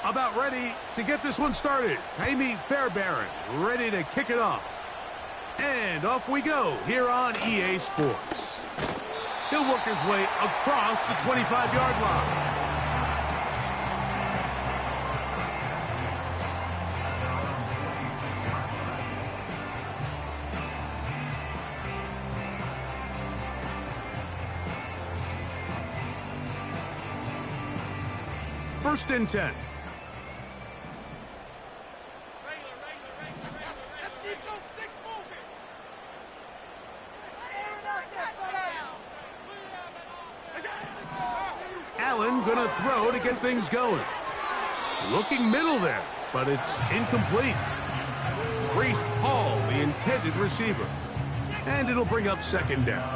About ready to get this one started. Amy Fairbairn ready to kick it off. And off we go here on EA Sports. He'll work his way across the 25-yard line. First and 10. Allen gonna throw to get things going. Looking middle there, but it's incomplete. Breece Hall, the intended receiver. And it'll bring up second down.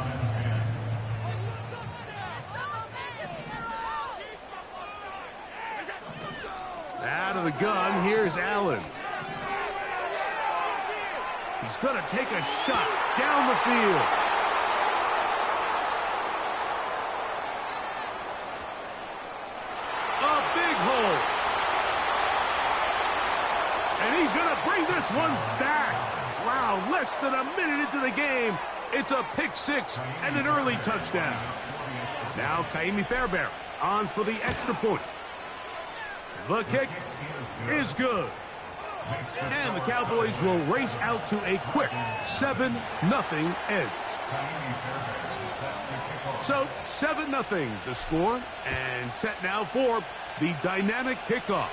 Out of the gun, here's Allen. He's gonna take a shot down the field. And he's going to bring this one back. Wow, less than a minute into the game. It's a pick six and an early touchdown. Now Amy Fairbairn on for the extra point. The kick is good. And the Cowboys will race out to a quick 7-0 edge. So 7-0 the score, and set now for the dynamic kickoff.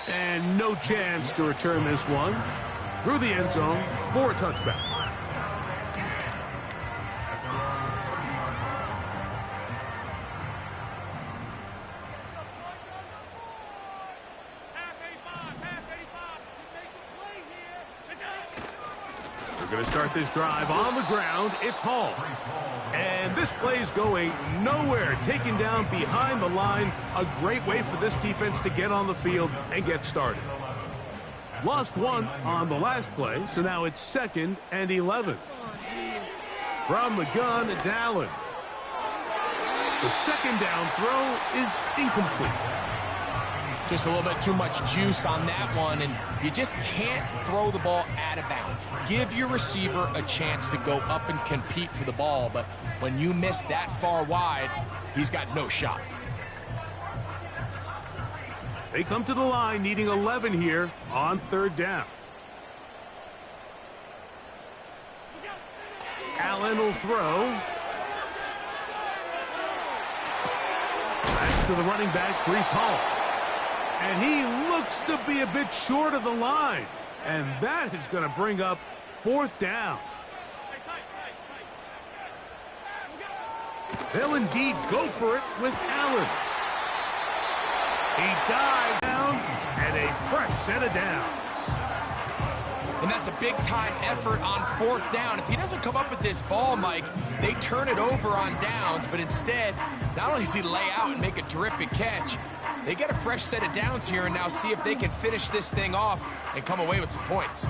And no chance to return this one through the end zone for a touchback. We're going to start this drive on the ground. It's Hall. And this play's going nowhere. Taken down behind the line. A great way for this defense to get on the field and get started. Lost one on the last play, so now it's 2nd and 11. From the gun, it's Allen. The second down throw is incomplete. Just a little bit too much juice on that one, and you just can't throw the ball out of bounds. Give your receiver a chance to go up and compete for the ball, but when you miss that far wide, he's got no shot. They come to the line needing 11 here on 3rd down. Allen will throw. Back to the running back, Breece Hall. And he looks to be a bit short of the line. And that is going to bring up 4th down. They'll indeed go for it with Allen. He dives down and a fresh set of downs. And that's a big-time effort on 4th down. If he doesn't come up with this ball, Mike, they turn it over on downs, but instead, not only does he lay out and make a terrific catch, they get a fresh set of downs here and now see if they can finish this thing off and come away with some points.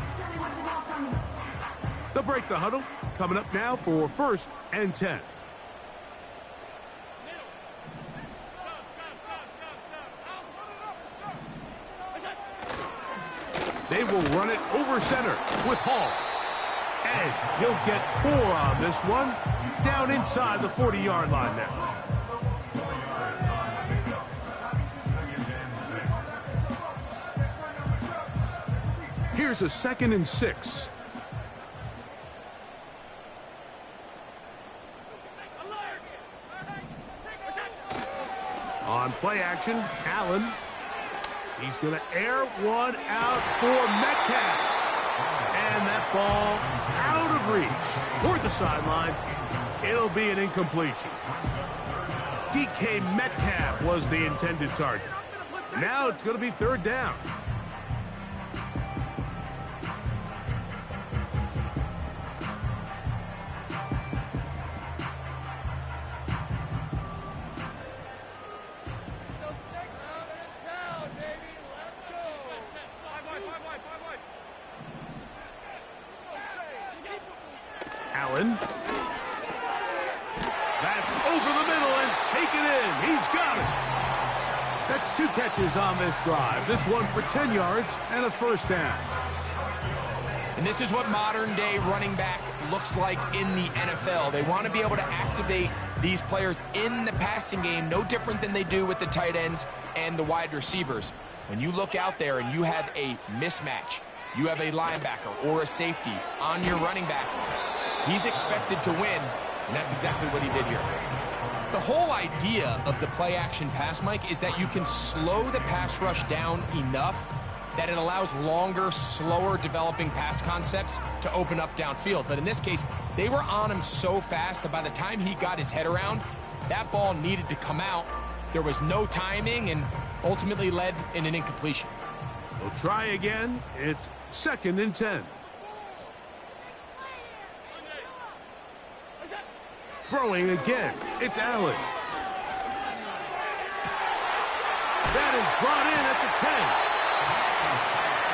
They'll break the huddle. Coming up now for 1st and 10. They will run it over center with Hall. And he'll get 4 on this one. Down inside the 40-yard line now. Here's a 2nd and 6. On play action, Allen. He's going to air one out for Metcalf. And that ball out of reach toward the sideline. It'll be an incompletion. DK Metcalf was the intended target. Now it's going to be 3rd down. 2 catches on this drive. This one for 10 yards and a first down. And this is what modern-day running back looks like in the NFL. They want to be able to activate these players in the passing game, no different than they do with the tight ends and the wide receivers. When you look out there and you have a mismatch, you have a linebacker or a safety on your running back, he's expected to win, and that's exactly what he did here. The whole idea of the play-action pass, Mike, is that you can slow the pass rush down enough that it allows longer, slower developing pass concepts to open up downfield. But in this case, they were on him so fast that by the time he got his head around, that ball needed to come out. There was no timing and ultimately led in an incompletion. We'll try again. It's 2nd and 10. Throwing again. It's Allen. That is brought in at the 10.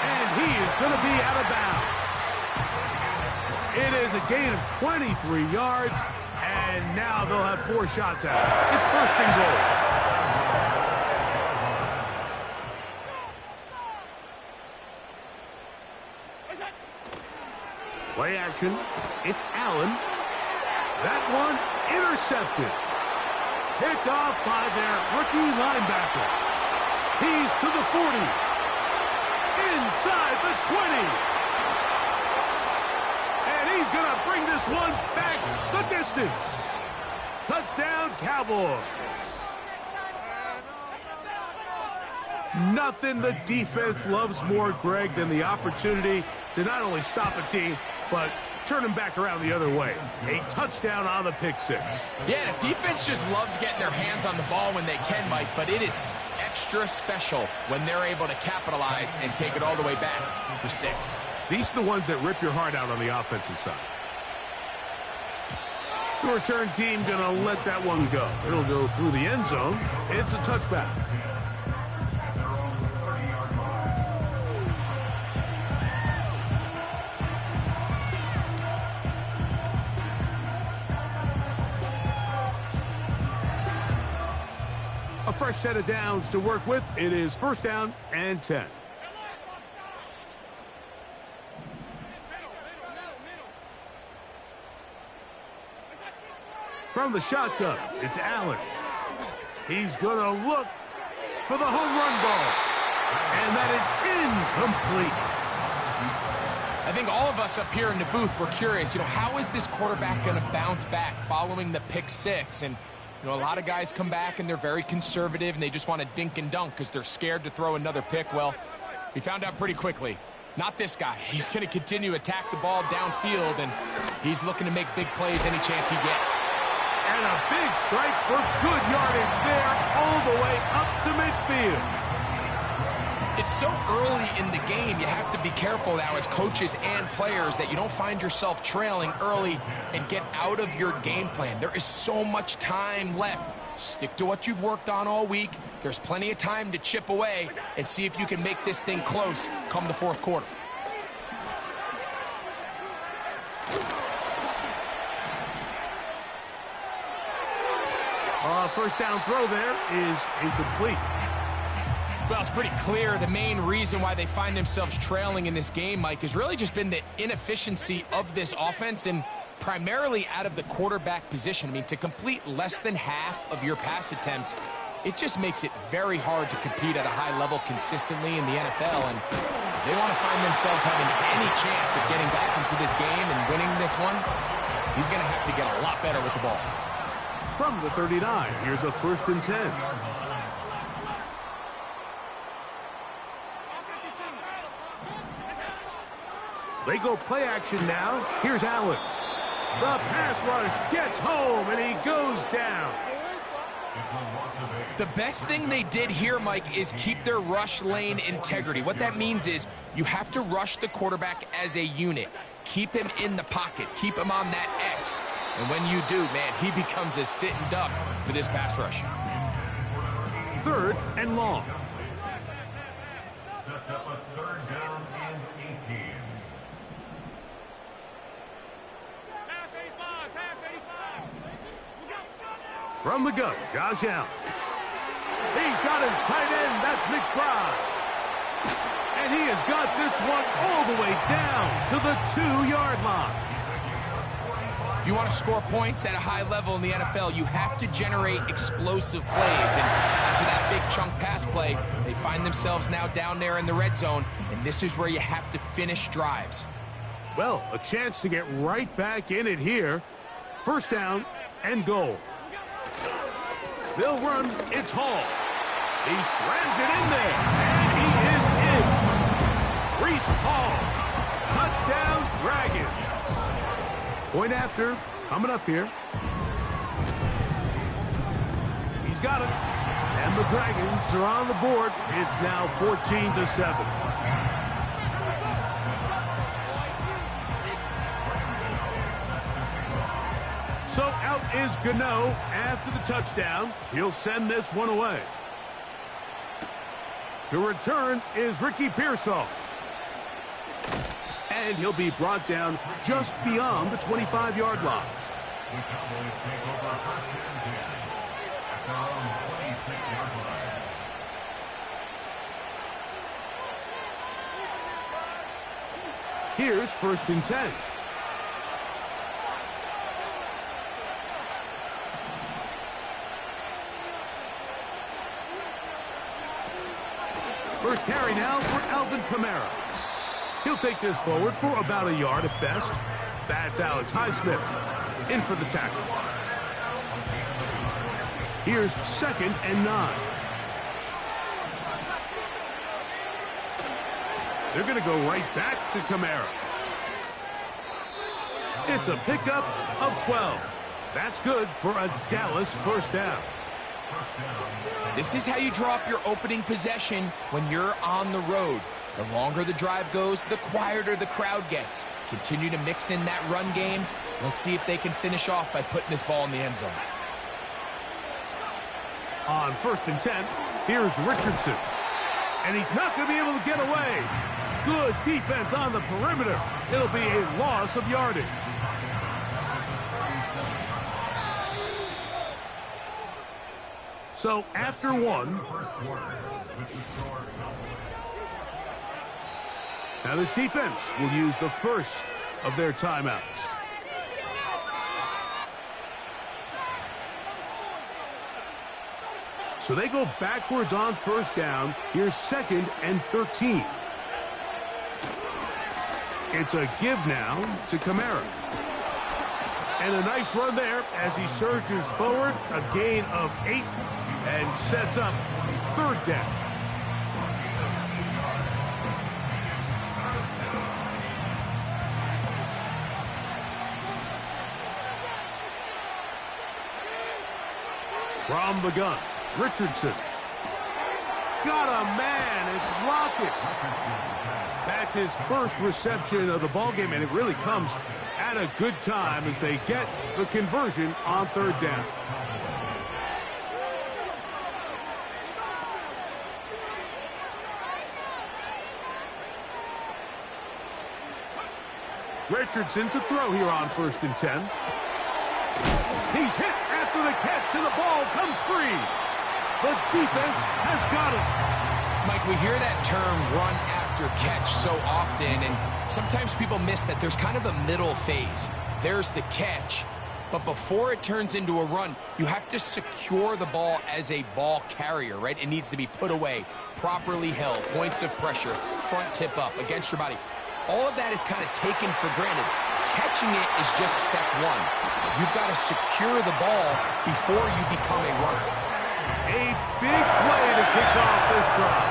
And he is going to be out of bounds. It is a gain of 23 yards, and now they'll have 4 shots at it. It's 1st and goal. Play action. It's Allen. That one intercepted. Picked off by their rookie linebacker. He's to the 40. Inside the 20. And he's going to bring this one back the distance. Touchdown, Cowboys. Nothing the defense loves more, Greg, than the opportunity to not only stop a team, but turn them back around the other way. A touchdown on the pick 6. Yeah, the defense just loves getting their hands on the ball when they can, Mike, but it is extra special when they're able to capitalize and take it all the way back for 6. These are the ones that rip your heart out on the offensive side. The return team going to let that one go. It'll go through the end zone. It's a touchback. A fresh set of downs to work with. It is 1st down and 10. From the shotgun, it's Allen. He's going to look for the home run ball. And that is incomplete. I think all of us up here in the booth were curious, how is this quarterback going to bounce back following the pick 6? And a lot of guys come back and they're very conservative and they just want to dink and dunk because they're scared to throw another pick. Well, we found out pretty quickly. Not this guy. He's going to continue to attack the ball downfield, and he's looking to make big plays any chance he gets. And a big strike for good yardage there all the way up to midfield. It's so early in the game, you have to be careful now as coaches and players that you don't find yourself trailing early and get out of your game plan. There is so much time left. Stick to what you've worked on all week. There's plenty of time to chip away and see if you can make this thing close come the 4th quarter. First down throw there is incomplete. Well, it's pretty clear the main reason why they find themselves trailing in this game, Mike, has really just been the inefficiency of this offense and primarily out of the quarterback position. I mean, to complete less than half of your pass attempts, it just makes it very hard to compete at a high level consistently in the NFL. And if they want to find themselves having any chance of getting back into this game and winning this one, he's going to have to get a lot better with the ball. From the 39, here's a 1st and 10. They go play action now. Here's Allen. The pass rush gets home, and he goes down. The best thing they did here, Mike, is keep their rush lane integrity. What that means is you have to rush the quarterback as a unit. Keep him in the pocket. Keep him on that X. And when you do, man, he becomes a sitting duck for this pass rush. 3rd and long. Sets up a 3rd down and 18. From the gun, Josh Allen. He's got his tight end. That's McBride. And he has got this one all the way down to the 2-yard line. If you want to score points at a high level in the NFL, you have to generate explosive plays. And after that big chunk pass play, they find themselves now down there in the red zone, and this is where you have to finish drives. Well, a chance to get right back in it here. First down and goal. They'll run. It's Hall. He slams it in there, and he is in. Breece Hall. Touchdown, Dragons. Point after, coming up here. He's got it. And the Dragons are on the board. It's now 14-7. So out is Gano after the touchdown. He'll send this one away. To return is Ricky Pearsall. And he'll be brought down just beyond the 25-yard line. The Cowboys take over first and 10 at their own 26-yard line. Here's first and 10. First carry now for Alvin Kamara. He'll take this forward for about a yard at best. That's Alex Highsmith in for the tackle. Here's second and 9. They're going to go right back to Kamara. It's a pickup of 12. That's good for a Dallas first down. This is how you draw up your opening possession when you're on the road. The longer the drive goes, the quieter the crowd gets. Continue to mix in that run game. Let's see if they can finish off by putting this ball in the end zone. On first and 10, here's Richardson. And he's not going to be able to get away. Good defense on the perimeter. It'll be a loss of yardage. So after one, now this defense will use the first of their timeouts. So they go backwards on first down. Here's second and 13. It's a give now to Kamara. And a nice run there as he surges forward. A gain of 8 and sets up third down. From the gun, Richardson. Got a man. It's Lockett. That's his first reception of the ballgame, and it really comes at a good time as they get the conversion on third down. Richardson to throw here on first and 10. He's hit after the catch, and the ball comes free. The defense has got it. Mike, we hear that term run after catch so often, and sometimes people miss that there's kind of a middle phase. There's the catch, but before it turns into a run, you have to secure the ball as a ball carrier, right? It needs to be put away, properly held, points of pressure, front tip up against your body. All of that is kind of taken for granted. Catching it is just step one. You've got to secure the ball before you become a runner. A big play to kick off this drive.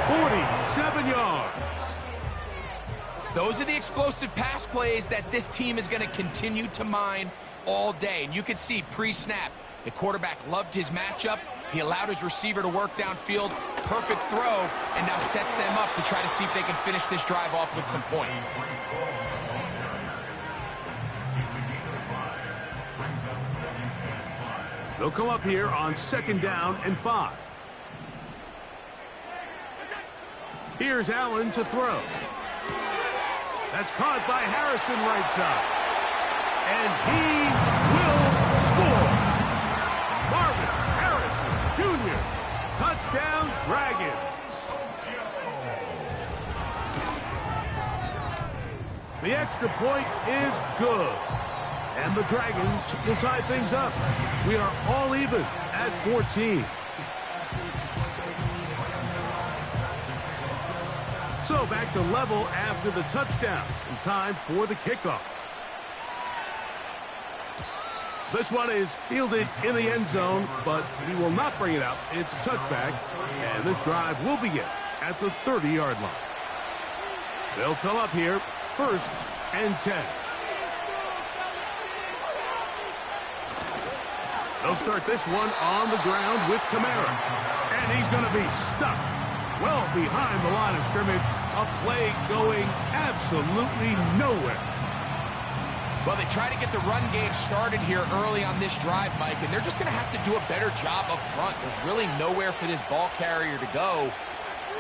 47 yards. Those are the explosive pass plays that this team is going to continue to mine all day. And you can see pre-snap, the quarterback loved his matchup. He allowed his receiver to work downfield. Perfect throw, and now sets them up to try to see if they can finish this drive off with some points. They'll come up here on second down and 5. Here's Allen to throw. That's caught by Harrison right side. And he will score. Marvin Harrison Jr. Touchdown, Dragons. The extra point is good. And the Dragons will tie things up. We are all even at 14. So back to level after the touchdown. And time for the kickoff. This one is fielded in the end zone, but he will not bring it out. It's touchback, and this drive will begin at the 30-yard line. They'll come up here, 1st and 10. They'll start this one on the ground with Kamara, and he's going to be stuck well behind the line of scrimmage. A play going absolutely nowhere. Well, they try to get the run game started here early on this drive, Mike, and they're just going to have to do a better job up front. There's really nowhere for this ball carrier to go.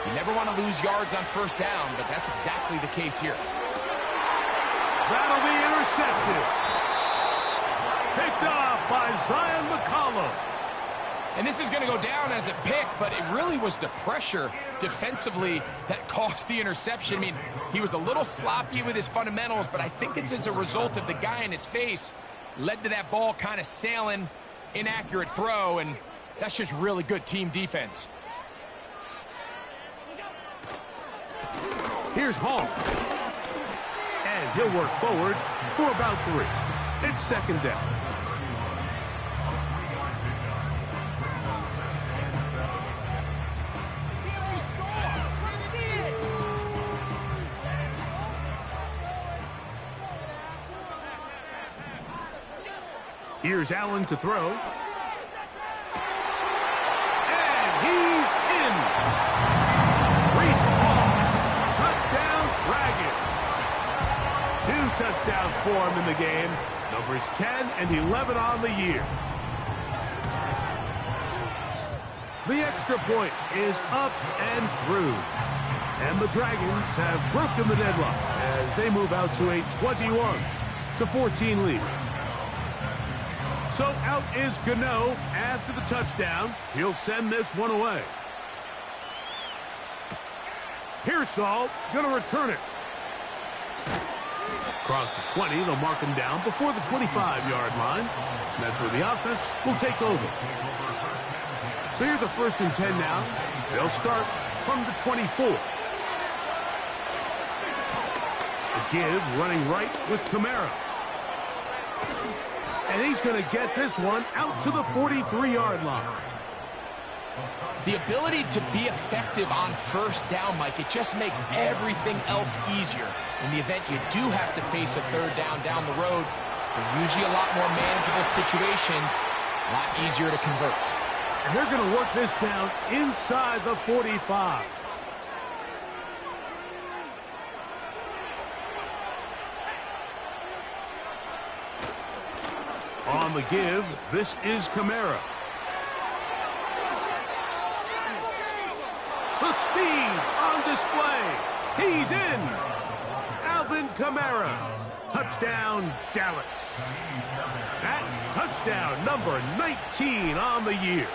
You never want to lose yards on 1st down, but that's exactly the case here. That'll be intercepted. Picked off by Zion McCollum. And this is going to go down as a pick, but it really was the pressure defensively that caused the interception. I mean, he was a little sloppy with his fundamentals, but I think it's as a result of the guy in his face led to that ball kind of sailing, inaccurate throw, and that's just really good team defense. Here's Hall. And he'll work forward for about 3. It's 2nd down. Here's Allen to throw. And he's in. Reese Hall. Touchdown, Dragons. 2 touchdowns for him in the game. Numbers 10 and 11 on the year. The extra point is up and through. And the Dragons have broken the deadlock as they move out to a 21-14 lead. So out is Gano after the touchdown. He'll send this one away. Pearsall going to return it. Across the 20, they'll mark him down before the 25-yard line. And that's where the offense will take over. So here's a 1st and 10 now. They'll start from the 24. The give running right with Kamara. And he's going to get this one out to the 43-yard line. The ability to be effective on 1st down, Mike, it just makes everything else easier. In the event you do have to face a 3rd down the road, they're usually a lot more manageable situations, a lot easier to convert. And they're going to work this down inside the 45. On the give, this is Kamara. The speed on display. He's in. Alvin Kamara. Touchdown, Dallas. That touchdown, number 19 on the year.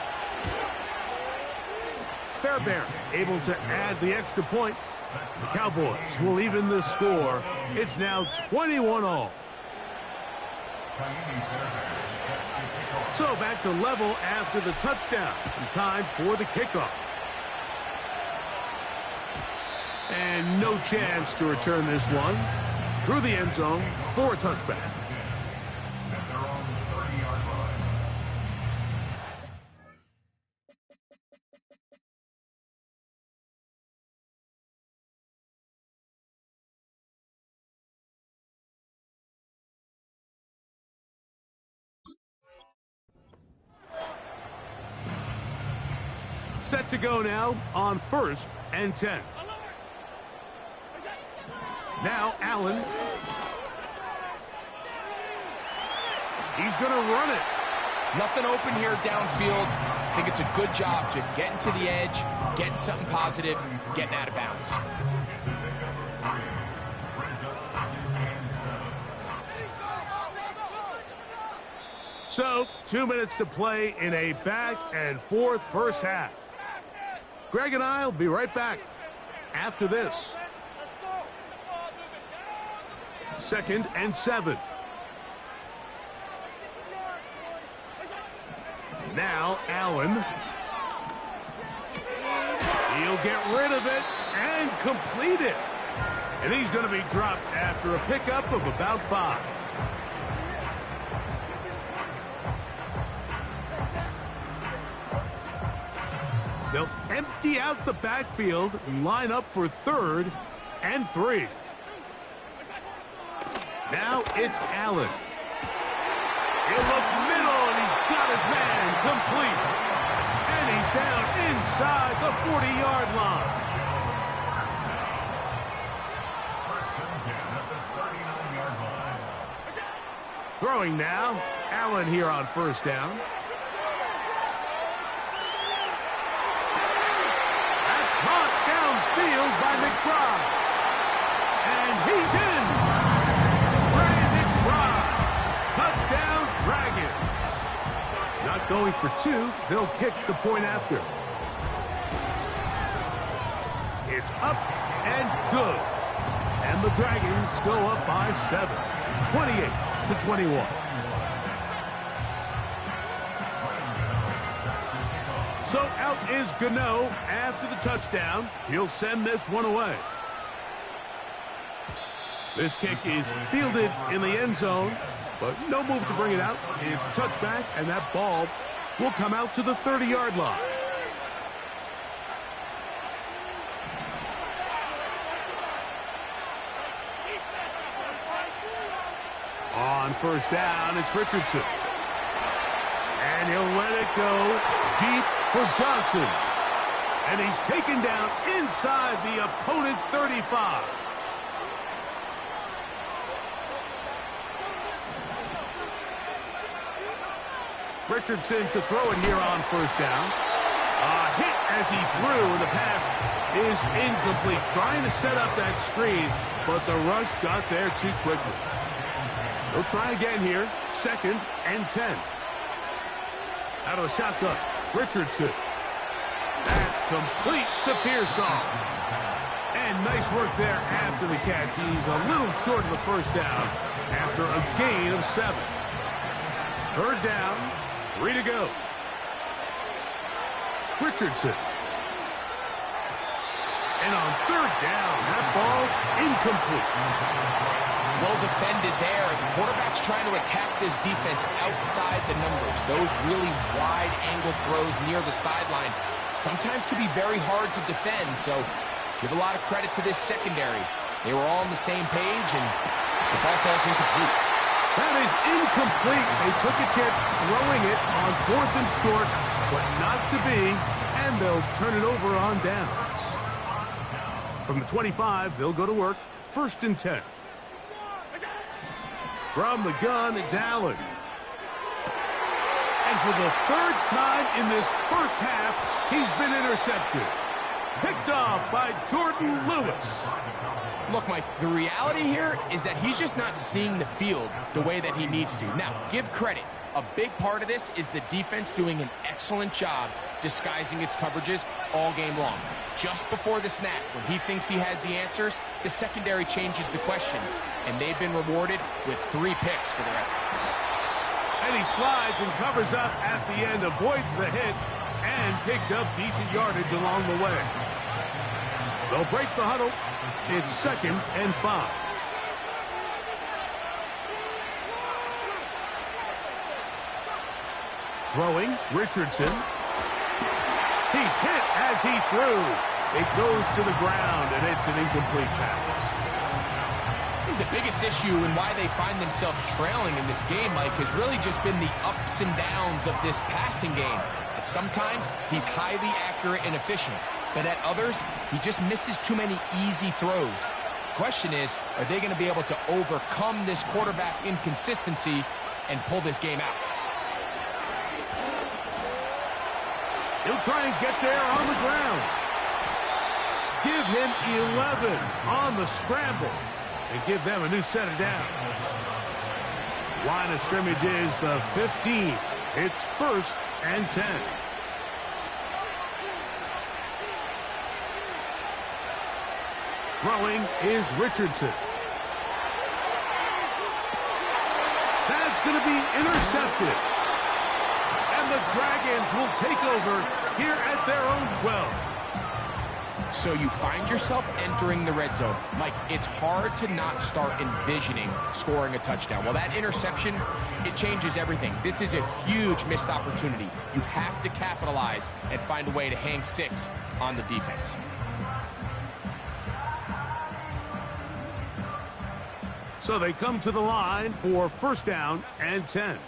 Fairbairn able to add the extra point. The Cowboys will even the score. It's now 21-all. So back to level after the touchdown. And time for the kickoff. And no chance to return this one through the end zone for a touchback. Set to go now on 1st and 10. Now Allen. He's going to run it. Nothing open here downfield. I think it's a good job just getting to the edge, getting something positive, getting out of bounds. So, 2 minutes to play in a back-and-forth 1st half. Greg and I will be right back after this. 2nd and 7. Now Allen. He'll get rid of it and complete it. And he's going to be dropped after a pickup of about 5. They'll empty out the backfield and line up for 3rd and 3. Now it's Allen. He'll look middle, and he's got his man complete. And he's down inside the 40-yard line. Throwing now, Allen here on 1st down. That's caught downfield by McBride. And he's in. Brandon McBride. Touchdown, Dragons. Not going for 2. They'll kick the point after. It's up and good. And the Dragons go up by 7. 28-21. So out is Gano after the touchdown. He'll send this one away. This kick is fielded in the end zone, but no move to bring it out. It's touchback, and that ball will come out to the 30-yard line. On 1st down, it's Richardson. And he'll let it go deep for Johnson. And he's taken down inside the opponent's 35. Richardson to throw it here on 1st down. A hit as he threw, and the pass is incomplete. Trying to set up that screen, but the rush got there too quickly. They'll try again here. 2nd and 10. Out of the shotgun, Richardson. That's complete to Pearsall. And nice work there after the catch. He's a little short of the 1st down after a gain of 7. 3rd down, 3 to go. Richardson. And on 3rd down, that ball incomplete. Well defended there. The quarterback's trying to attack this defense outside the numbers. Those really wide angle throws near the sideline sometimes can be very hard to defend. So give a lot of credit to this secondary. They were all on the same page, and the ball falls incomplete. That is incomplete. They took a chance throwing it on 4th and short, but not to be, and they'll turn it over on downs. From the 25, they'll go to work. 1st and 10. From the gun, it's Allen. And for the 3rd time in this 1st half, he's been intercepted. Picked off by Jordan Lewis. Look, Mike, the reality here is that he's just not seeing the field the way that he needs to. Now, give credit. A big part of this is the defense doing an excellent job disguising its coverages all game long. Just before the snap, when he thinks he has the answers, the secondary changes the questions, and they've been rewarded with 3 picks for their effort. And he slides and covers up at the end, avoids the hit, and picked up decent yardage along the way. They'll break the huddle. It's 2nd and 5. Throwing, Richardson. He's hit as he threw. It goes to the ground, and it's an incomplete pass. I think the biggest issue and why they find themselves trailing in this game, Mike, has really just been the ups and downs of this passing game. At sometimes, he's highly accurate and efficient, but at others, he just misses too many easy throws. The question is, are they going to be able to overcome this quarterback inconsistency and pull this game out? He'll try and get there on the ground. Give him 11 on the scramble and give them a new set of downs. Line of scrimmage is the 15. It's 1st and 10. Throwing is Richardson. That's going to be intercepted. And the Dragons will take over here at their own 12. So you find yourself entering the red zone. Mike, it's hard to not start envisioning scoring a touchdown. Well, that interception, it changes everything. This is a huge missed opportunity. You have to capitalize and find a way to hang 6 on the defense. So they come to the line for first down and 10.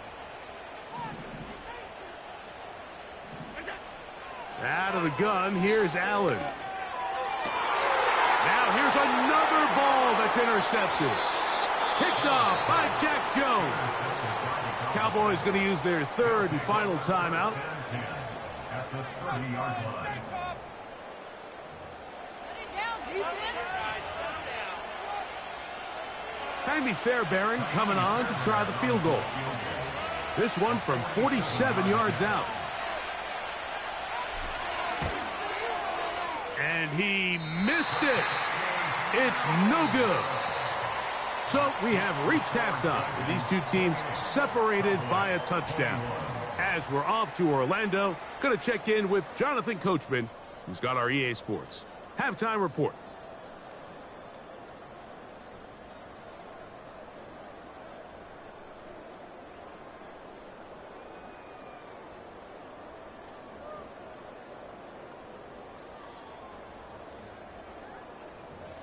Out of the gun, here's Allen. Now here's another ball that's intercepted. Picked off by Jack Jones. Cowboys going to use their third and final timeout. At the 30-yard line. Jamie Fairbairn coming on to try the field goal. This one from 47 yards out. And he missed it. It's no good. So we have reached halftime. These two teams separated by a touchdown. As we're off to Orlando, going to check in with Jonathan Coachman, who's got our EA Sports halftime report.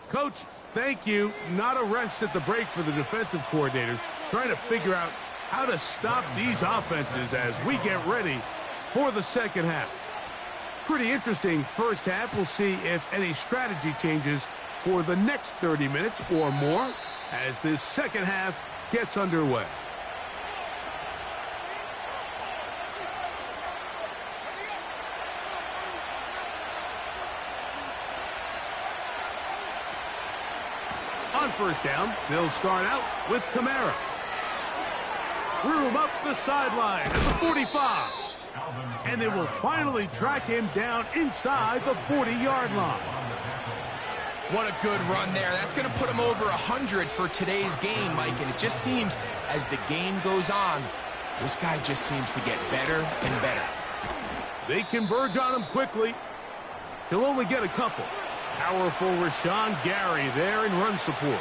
Coach, thank you. Not a rest at the break for the defensive coordinators, trying to figure out how to stop these offenses as we get ready for the second half. Pretty interesting first half. We'll see if any strategy changes for the next 30 minutes or more as this second half gets underway. On first down, they'll start out with Kamara. Room up the sideline at the 45. And they will finally track him down inside the 40-yard line. What a good run there. That's going to put him over 100 for today's game, Mike. And it just seems as the game goes on, this guy just seems to get better and better. They converge on him quickly. He'll only get a couple. Powerful Rashawn Gary there in run support.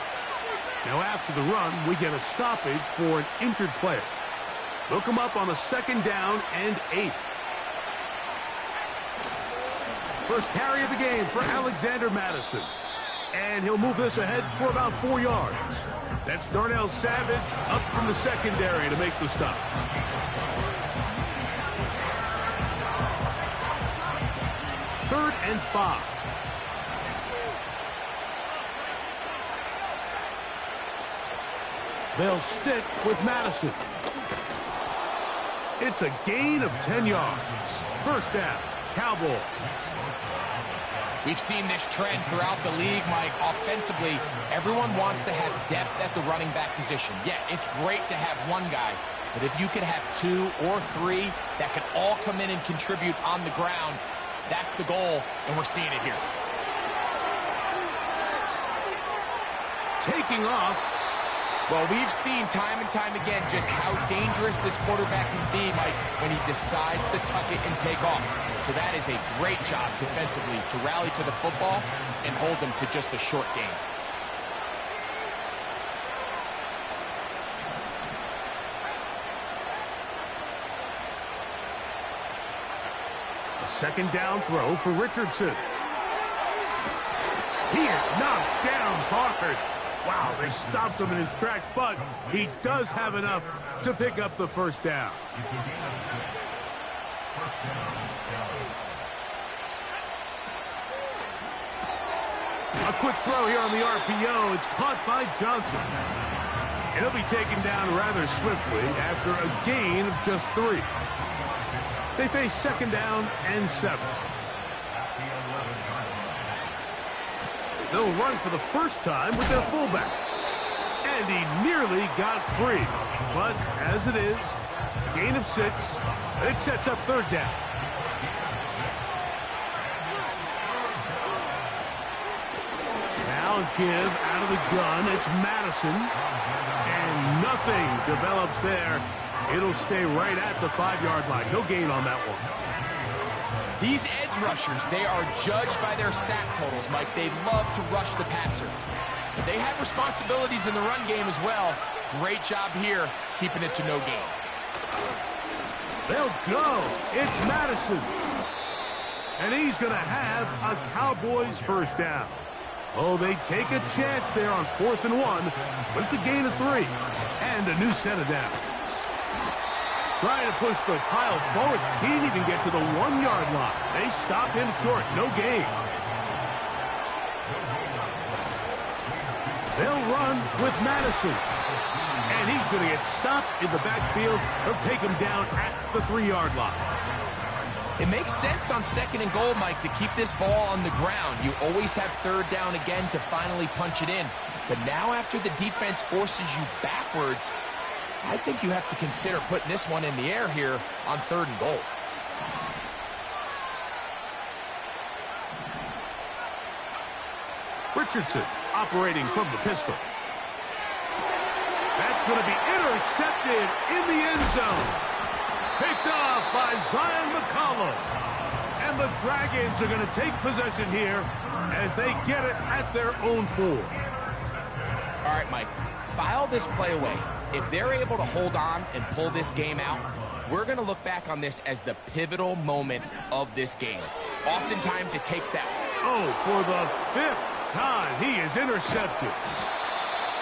Now after the run, we get a stoppage for an injured player. They'll come up on a second down and 8. First carry of the game for Alexander Madison. And he'll move this ahead for about 4 yards. That's Darnell Savage up from the secondary to make the stop. Third and 5. They'll stick with Madison. It's a gain of 10 yards. First down, Cowboys. We've seen this trend throughout the league, Mike. Offensively, everyone wants to have depth at the running back position. Yeah, it's great to have one guy, but if you could have 2 or 3 that could all come in and contribute on the ground, that's the goal, and we're seeing it here. Taking off. Well, we've seen time and time again just how dangerous this quarterback can be, Mike, when he decides to tuck it and take off. So that is a great job defensively to rally to the football and hold them to just a short gain. A second down throw for Richardson. He is knocked down hard. Wow, they stopped him in his tracks, but he does have enough to pick up the first down. A quick throw here on the RPO. It's caught by Johnson. And he'll be taken down rather swiftly after a gain of just 3. They face second down and 7. They'll run for the first time with their fullback. And he nearly got free. But as it is, gain of 6, and it sets up third down. Now on give out of the gun. It's Madison. And nothing develops there. It'll stay right at the 5-yard line. No gain on that one. These edge rushers, they are judged by their sack totals, Mike. They love to rush the passer. But they have responsibilities in the run game as well. Great job here, keeping it to no gain. They'll go. It's Madison. And he's going to have a Cowboys first down. Oh, they take a chance there on 4th and 1, but it's a gain of 3. And a new set of downs. Trying to push the pile forward. He didn't even get to the 1-yard line. They stopped him short. No gain. They'll run with Madison. And he's going to get stopped in the backfield. They'll take him down at the 3-yard line. It makes sense on 2nd and goal, Mike, to keep this ball on the ground. You always have 3rd down again to finally punch it in. But now after the defense forces you backwards, I think you have to consider putting this one in the air here on 3rd and goal. Richardson operating from the pistol. That's going to be intercepted in the end zone. Picked off by Zion McCollum. And the Dragons are going to take possession here as they get it at their own 4. All right, Mike, file this play away. If they're able to hold on and pull this game out, we're going to look back on this as the pivotal moment of this game. Oftentimes, it takes that. Oh, for the 5th time, he is intercepted.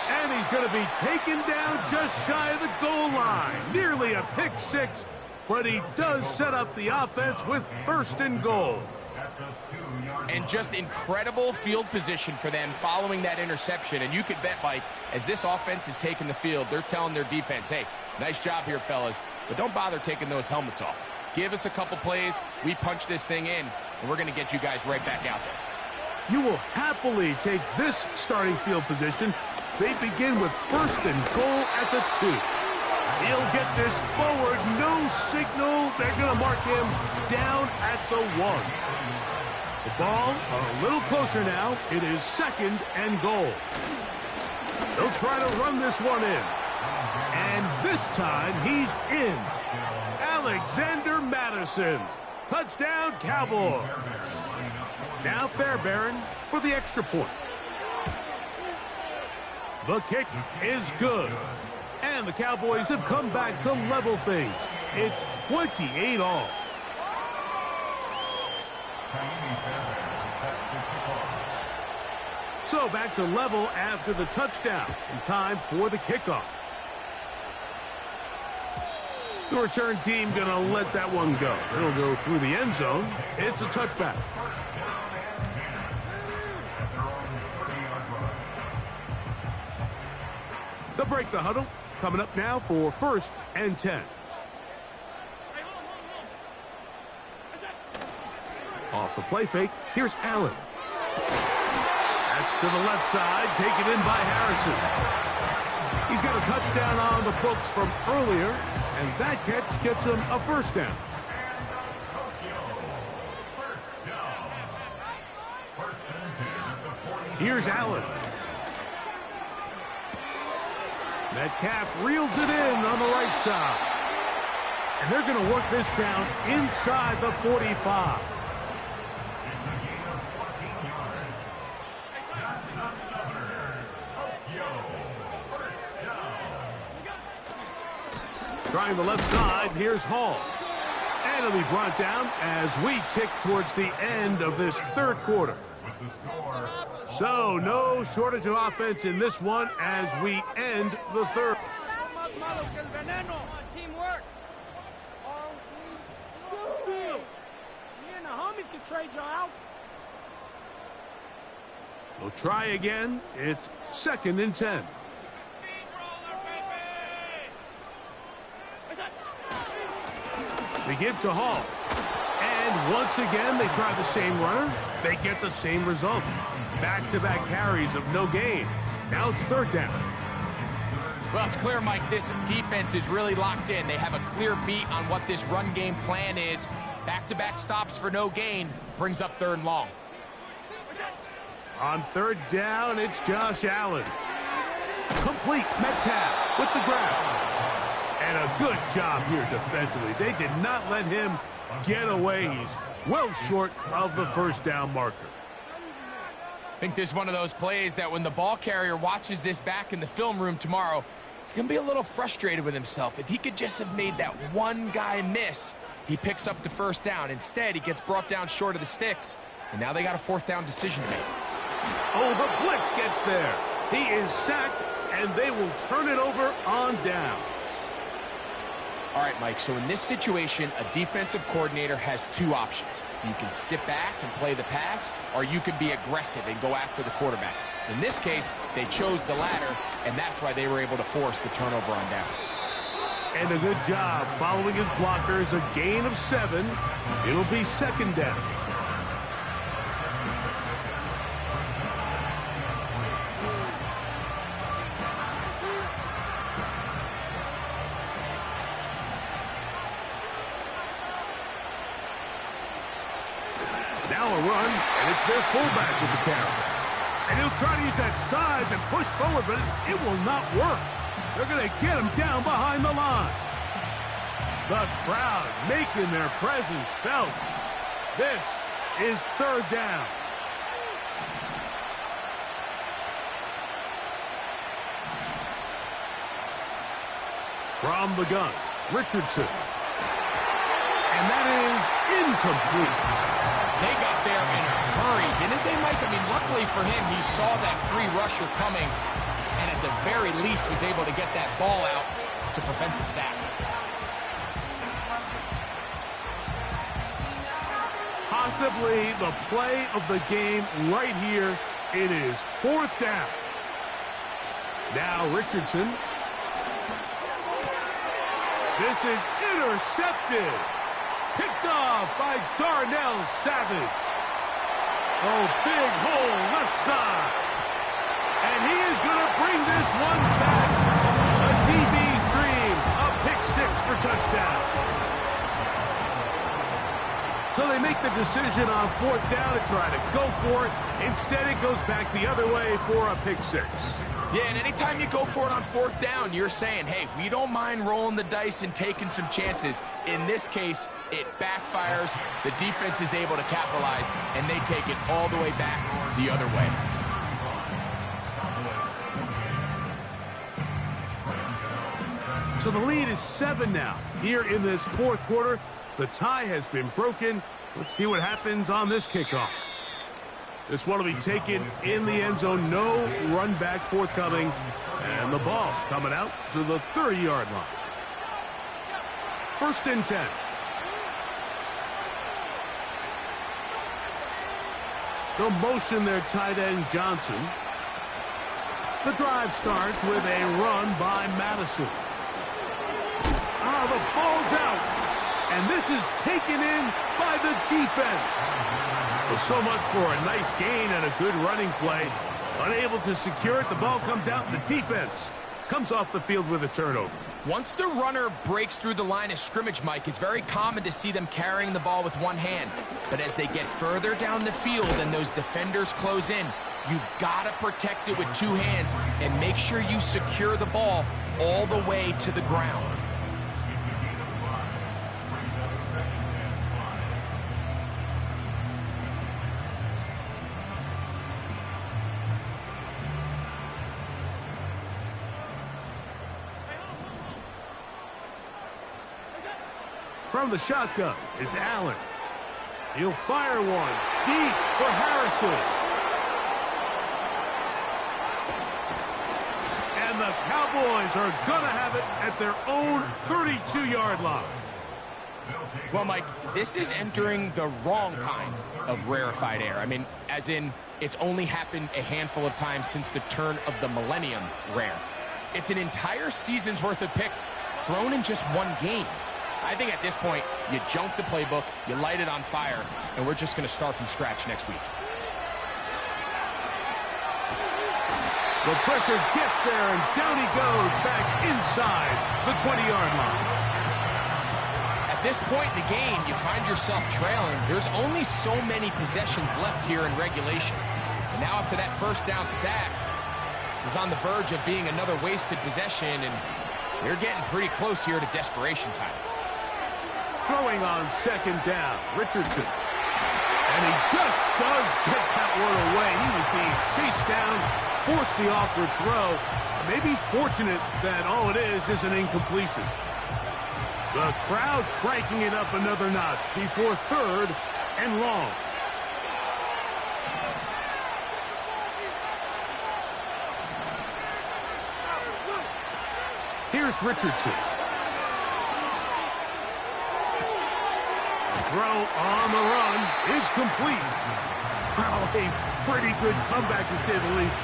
And he's going to be taken down just shy of the goal line. Nearly a pick 6, but he does set up the offense with 1st and goal. And just incredible field position for them following that interception. And you could bet, Mike, as this offense is taking the field, they're telling their defense, hey, nice job here, fellas, but don't bother taking those helmets off. Give us a couple plays, we punch this thing in, and we're going to get you guys right back out there. You will happily take this starting field position. They begin with 1st and goal at the 2. He'll get this forward, no signal. They're going to mark him down at the 1. The ball a little closer now. It is 2nd and goal. They'll try to run this one in. And this time he's in. Alexander Madison. Touchdown, Cowboys. Now Fairbairn for the extra point. The kick is good. And the Cowboys have come back to level things. It's 28 all. So back to level after the touchdown. And time for the kickoff. The return team going to let that one go. It'll go through the end zone. It's a touchback. They'll break the huddle. Coming up now for 1st and 10. Off the play fake. Here's Allen. That's to the left side. Taken in by Harrison. He's got a touchdown on the books from earlier, and that catch gets him a 1st down. Here's Allen. Metcalf reels it in on the right side. And they're going to work this down inside the 45. Trying the left side, here's Hall. And it'll be brought down as we tick towards the end of this 3rd quarter. So, no shortage of offense in this one as we end the 3rd. Teamwork. Me and the homies can trade y'all out. We'll try again. It's 2nd and 10. They give to Hall. And once again, they try the same runner. They get the same result. Back-to-back carries of no gain. Now it's 3rd down. Well, it's clear, Mike, this defense is really locked in. They have a clear beat on what this run game plan is. Back-to-back stops for no gain brings up 3rd and long. On third down, it's Josh Allen. Complete. Metcalf with the grab. And a good job here defensively. They did not let him get away. He's well short of the first down marker. I think this is one of those plays that when the ball carrier watches this back in the film room tomorrow, he's going to be a little frustrated with himself. If he could just have made that one guy miss, he picks up the first down. Instead, he gets brought down short of the sticks, and now they got a fourth down decision to make. Oh, the blitz gets there. He is sacked, and they will turn it over on down. All right, Mike, so in this situation, a defensive coordinator has two options. You can sit back and play the pass, or you can be aggressive and go after the quarterback. In this case, they chose the latter, and that's why they were able to force the turnover on downs. And a good job following his blockers, a gain of 7. It'll be second down. Now a run, and it's their fullback with the carry. And he'll try to use that size and push forward, but it will not work. They're going to get him down behind the line. The crowd making their presence felt. This is third down. From the gun, Richardson. And that is incomplete. They got there in a hurry, didn't they, Mike? I mean, luckily for him, he saw that free rusher coming, and at the very least was able to get that ball out to prevent the sack. Possibly the play of the game right here. It is fourth down. Now Richardson. This is intercepted. Picked off by Darnell Savage. Oh, big hole left side. And he is going to bring this one back. A DB's dream. A pick 6 for touchdown. So they make the decision on fourth down to try to go for it. Instead, it goes back the other way for a pick 6. Yeah, and anytime you go for it on fourth down, you're saying, hey, we don't mind rolling the dice and taking some chances. In this case, it backfires. The defense is able to capitalize, and they take it all the way back the other way. So the lead is 7 now. Here in this fourth quarter, the tie has been broken. Let's see what happens on this kickoff. This one will be taken in the end zone. No run back forthcoming. And the ball coming out to the 30-yard line. First and 10. They'll motion their tight end Johnson. The drive starts with a run by Madison. The ball's out. And this is taken in by the defense. Well, so much for a nice gain and a good running play. Unable to secure it, the ball comes out, and the defense comes off the field with a turnover. Once the runner breaks through the line of scrimmage, Mike, it's very common to see them carrying the ball with one hand. But as they get further down the field and those defenders close in, you've got to protect it with two hands and make sure you secure the ball all the way to the ground. From the shotgun, it's Allen. He'll fire one deep for Harrison. And the Cowboys are going to have it at their own 32-yard line. Well, Mike, this is entering the wrong kind of rarefied air. I mean, as in, it's only happened a handful of times since the turn of the millennium rare. It's an entire season's worth of picks thrown in just one game. I think at this point, you junk the playbook, you light it on fire, and we're just going to start from scratch next week. The pressure gets there, and down he goes back inside the 20-yard line. At this point in the game, you find yourself trailing. There's only so many possessions left here in regulation. And now after that first down sack, this is on the verge of being another wasted possession, and they're getting pretty close here to desperation time. Throwing on second down, Richardson. And he just does get that one away. He was being chased down, forced the awkward throw. Maybe he's fortunate that all it is an incompletion. The crowd cranking it up another notch before third and long. Here's Richardson. The throw on the run is complete. Wow, a pretty good comeback to say the least.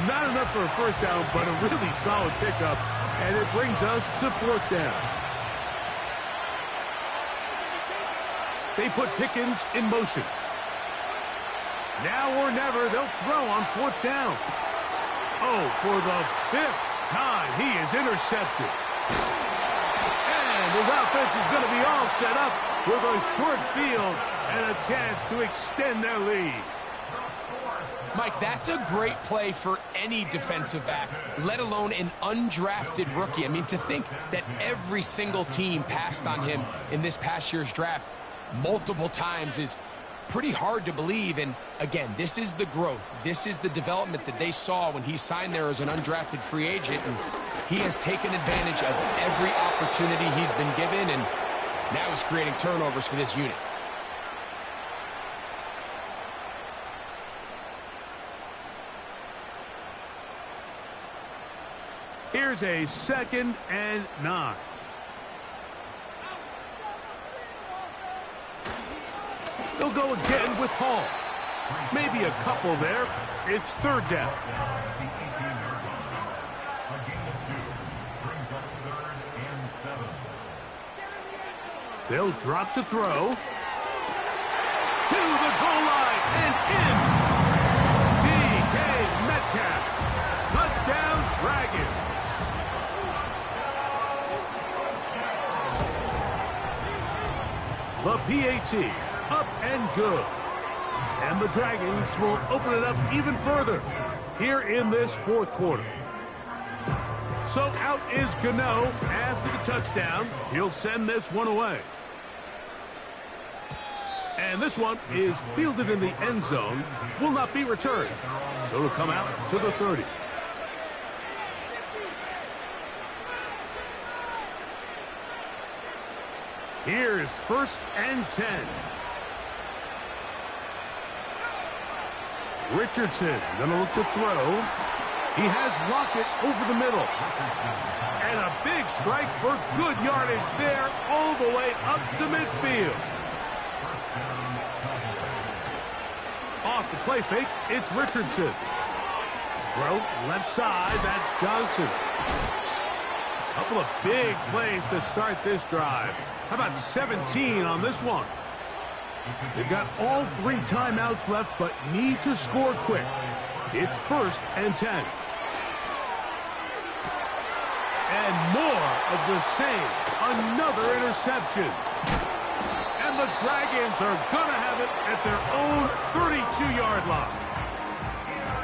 Not enough for a first down, but a really solid pickup. And it brings us to fourth down. They put Pickens in motion. Now or never, they'll throw on fourth down. Oh, for the fifth time, he is intercepted. And his offense is going to be all set up with a short field and a chance to extend their lead. Mike, that's a great play for any defensive back, let alone an undrafted rookie. I mean, to think that every single team passed on him in this past year's draft multiple times is pretty hard to believe. And again, this is the growth. This is the development that they saw when he signed there as an undrafted free agent. And he has taken advantage of every opportunity he's been given, and now he's creating turnovers for this unit. Here's a 2nd and 9. They'll go again with Hall. Maybe a couple there. It's third down. They'll drop to throw. To the goal line and in. DK Metcalf. Touchdown, Dragons. The PAT, up and good. And the Dragons will open it up even further here in this fourth quarter. So out is Gano after the touchdown. He'll send this one away. And this one is fielded in the end zone, will not be returned. So it'll come out to the 30. Here's 1st and 10. Richardson gonna look to throw. He has Lockett over the middle. And a big strike for good yardage there all the way up to midfield. Off the play fake, it's Richardson. Throw left side, that's Johnson. A couple of big plays to start this drive. How about 17 on this one? They've got all 3 timeouts left, but need to score quick. It's 1st and 10. And more of the same. Another interception. And the Dragons are going to have it at their own 32-yard line.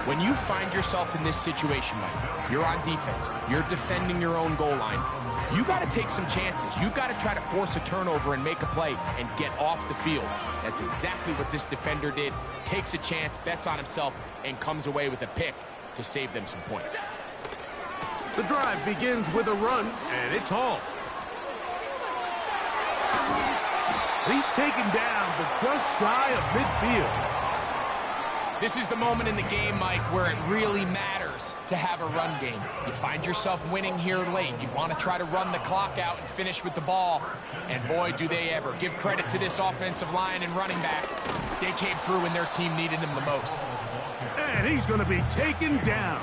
When you find yourself in this situation, Mike, you're on defense, you're defending your own goal line, you got to take some chances. You've got to try to force a turnover and make a play and get off the field. That's exactly what this defender did. Takes a chance, bets on himself, and comes away with a pick to save them some points. The drive begins with a run, and it's Hall. He's taken down, but just shy of midfield. This is the moment in the game, Mike, where it really matters to have a run game. You find yourself winning here late. You want to try to run the clock out and finish with the ball. And boy, do they ever. Give credit to this offensive line and running back. They came through when their team needed them the most. And he's going to be taken down.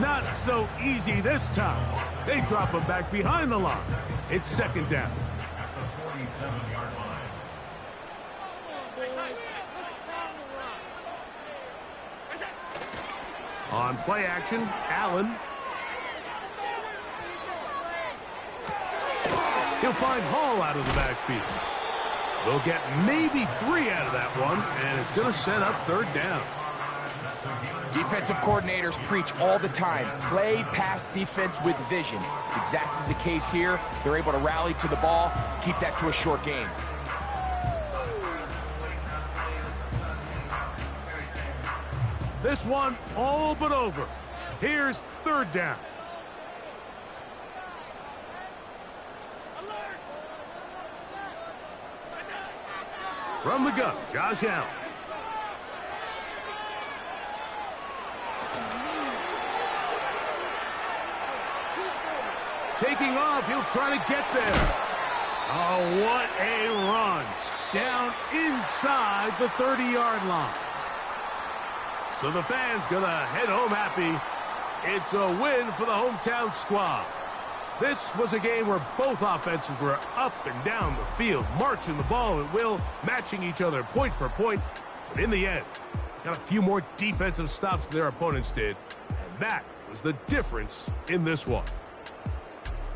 Not so easy this time. They drop him back behind the line. It's 2nd down. On play action, Allen. He'll find Hall out of the backfield. They'll get maybe 3 out of that one, and it's going to set up 3rd down. Defensive coordinators preach all the time, play pass defense with vision. It's exactly the case here. They're able to rally to the ball, keep that to a short game. This one all but over. Here's third down. From the gun, Josh Allen. Taking off, he'll try to get there. Oh, what a run. Down inside the 30-yard line. So the fans gonna head home happy. It's a win for the hometown squad. This was a game where both offenses were up and down the field, marching the ball at will, matching each other point for point. But in the end, got a few more defensive stops than their opponents did. And that was the difference in this one.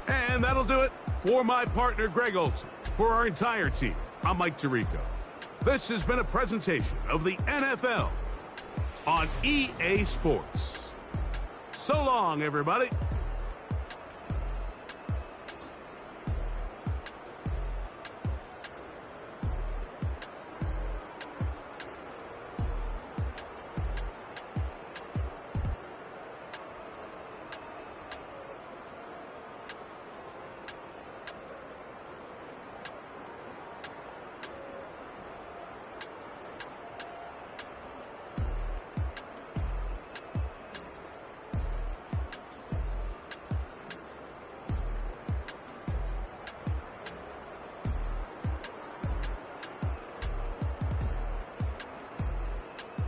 And that'll do it for my partner, Greg Olson. For our entire team, I'm Mike Tirico. This has been a presentation of the NFL on EA Sports. So long, everybody.